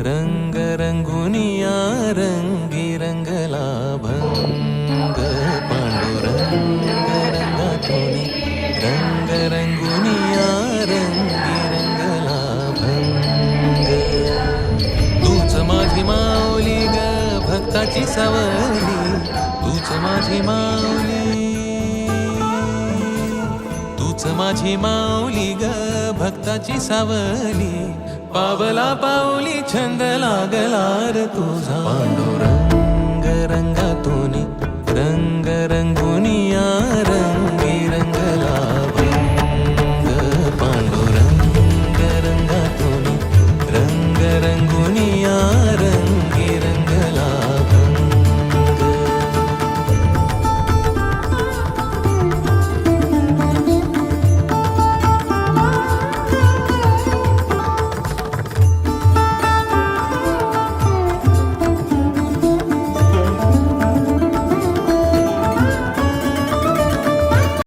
रंग रंगुनिया रंगी रंगला भंग पांडुरंग रंगातोनी रंग रंगुनिया रंगी रंगला भंग तूच माझी माऊली ग भक्ताची सावली तूच माझी माऊली तूच माझी माऊली ग भक्ताची सावली पावला पाऊली छंद लागला र तुझा पांडुरंग रंगातून रंग रंगू